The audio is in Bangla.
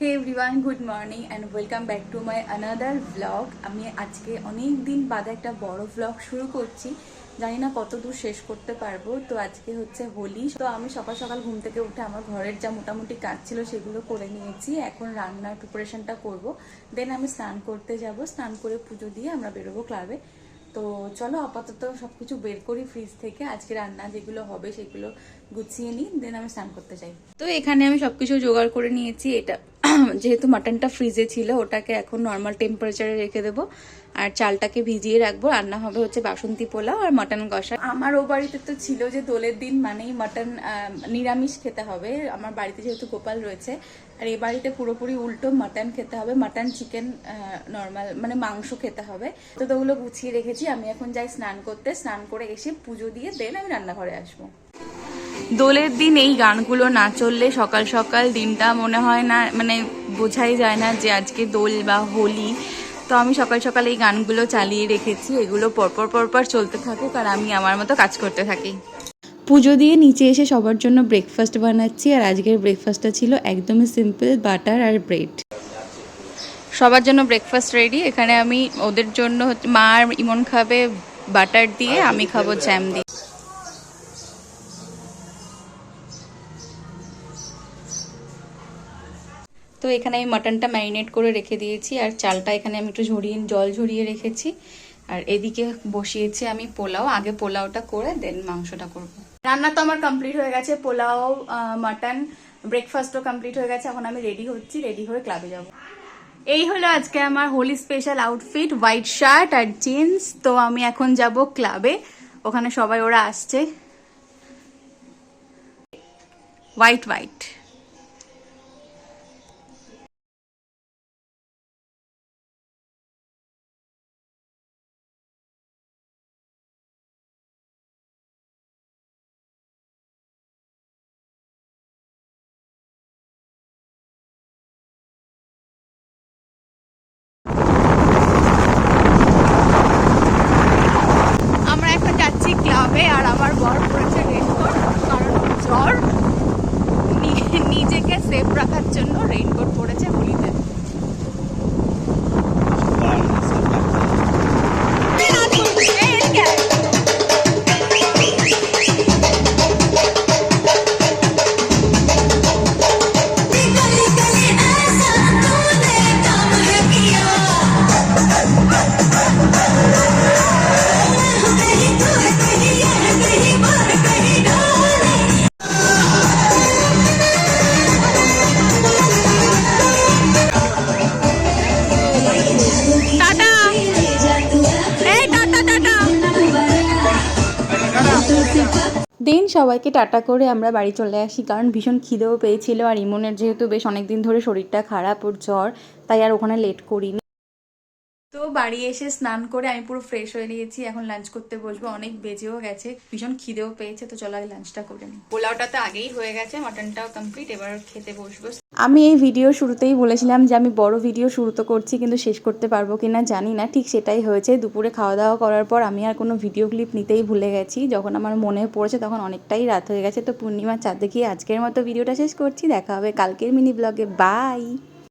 Hey everyone, good morning and welcome back to my another blog. আমি আজকে অনেক দিন বাদে একটা বড় ব্লগ শুরু করছি। জানি না কত দূর শেষ করতে পারবো। তো আজকে হচ্ছে হোলি। তো আমি সকাল সকাল ঘুম থেকে উঠে আমার ঘরের যা মোটামুটি কাজ ছিল সেগুলো করে নিয়েছি। এখন রান্নার প্রিপারেশনটা করব। দেন আমি স্নান করতে যাব। স্নান করে পুজো দিয়ে আমরা বেরোবো ক্লাবে। তো চলো আপাতত সবকিছু বের করি ফ্রিজ থেকে। আজকে রান্না যেগুলো হবে সেগুলো গুছিয়ে নিই, দেন আমি স্নান করতে যাই। তো এখানে আমি সবকিছু জোগাড় করে নিয়েছি। এটা যেহেতু মাটনটা ফ্রিজে ছিল, ওটাকে এখন নর্মাল টেম্পারেচারে রেখে দেবো। আর চালটাকে ভিজিয়ে রাখবো। রান্না হবে হচ্ছে বাসন্তী পোলাও আর মাটন কষা। আমার ও বাড়িতে তো ছিল যে দোলের দিন মানেই মাটন নিরামিষ খেতে হবে। আমার বাড়িতে যেহেতু গোপাল রয়েছে, আর এই বাড়িতে পুরোপুরি উল্টো, মাটন খেতে হবে। মাটন চিকেন নর্মাল মানে মাংস খেতে হবে। তো ওগুলো গুছিয়ে রেখেছি। আমি এখন যাই স্নান করতে। স্নান করে এসে পুজো দিয়ে দেন আমি রান্নাঘরে আসবো। দোলের দিন এই গানগুলো না চললে সকাল সকাল দিনটা মনে হয় না, মানে বোঝাই যায় না যে আজকে দোল বা হোলি। তো আমি সকাল সকাল এই গানগুলো চালিয়ে রেখেছি। এগুলো পরপর পরপর চলতে থাকুক আর আমি আমার মতো কাজ করতে থাকি। পুজো দিয়ে নিচে এসে সবার জন্য ব্রেকফাস্ট বানাচ্ছি। আর আজকের ব্রেকফাস্টটা ছিল একদমই সিম্পল, বাটার আর ব্রেড। সবার জন্য ব্রেকফাস্ট রেডি। এখানে আমি ওদের জন্য মা আর ইমন খাবে বাটার দিয়ে, আমি খাবো জ্যাম দিয়ে। তো এখানে আমি মাটনটা ম্যারিনেট করে রেখে দিয়েছি। আর চালটা এখানে আমি একটু জল ঝরিয়ে রেখেছি। আর এদিকে বসিয়েছি আমি পোলাও। আগে পোলাওটা করে দেন মাংসটা করব। রান্না তো আমার কমপ্লিট হয়ে গেছে। পোলাও, মাটন, ব্রেকফাস্টও কমপ্লিট হয়ে গেছে। এখন আমি রেডি হচ্ছি, রেডি হয়ে ক্লাবে যাব। এই হলো আজকে আমার Holi special outfit, white shirt আর জিন্স। তো আমি এখন যাব ক্লাবে। ওখানে সবাই ওরা আসছে। White white. আমরা এখন যাচ্ছি ক্লাবে। আর আমার বর পড়েছে রেইনকোট, কারণ জ্বর। নিজেকে সেফ রাখার জন্য রেইনকোট পড়েছে হোলিতে। দেন সবাইকে টাটা করে আমরা বাড়ি চলে আসি, কারণ ভীষণ খিদেও পেয়েছিল। আর ইমনের যেহেতু বেশ অনেকদিন ধরে শরীরটা খারাপ, ওর জ্বর, তাই আর ওখানে লেট করিনি। তো বাড়ি এসে স্নান করে আমি পুরো ফ্রেশ হয়ে নিয়েছি। এখন লাঞ্চ করতে বসবো। অনেক বেজেও গেছে, ভীষণ খিদেও পেয়েছে। তো চলো আগে লাঞ্চটা করে নিই। পোলাওটা তো আগেই হয়ে গেছে, মাটনটাও কমপ্লিট। এবার খেতে বসবো। আমি এই ভিডিও শুরুতেই বলেছিলাম যে আমি বড় ভিডিও শুরু তো করছি, কিন্তু শেষ করতে পারবো কিনা জানি না। ঠিক সেটাই হয়েছে। দুপুরে খাওয়া দাওয়া করার পর আমি আর কোনো ভিডিও ক্লিপ নিতেই ভুলে গেছি। যখন আমার মনে পড়েছে তখন অনেকটাই রাত হয়ে গেছে। তো পূর্ণিমার চাঁদে গিয়ে আজকের মতো ভিডিওটা শেষ করছি। দেখা হবে কালকের মিনি ব্লগে। বাই।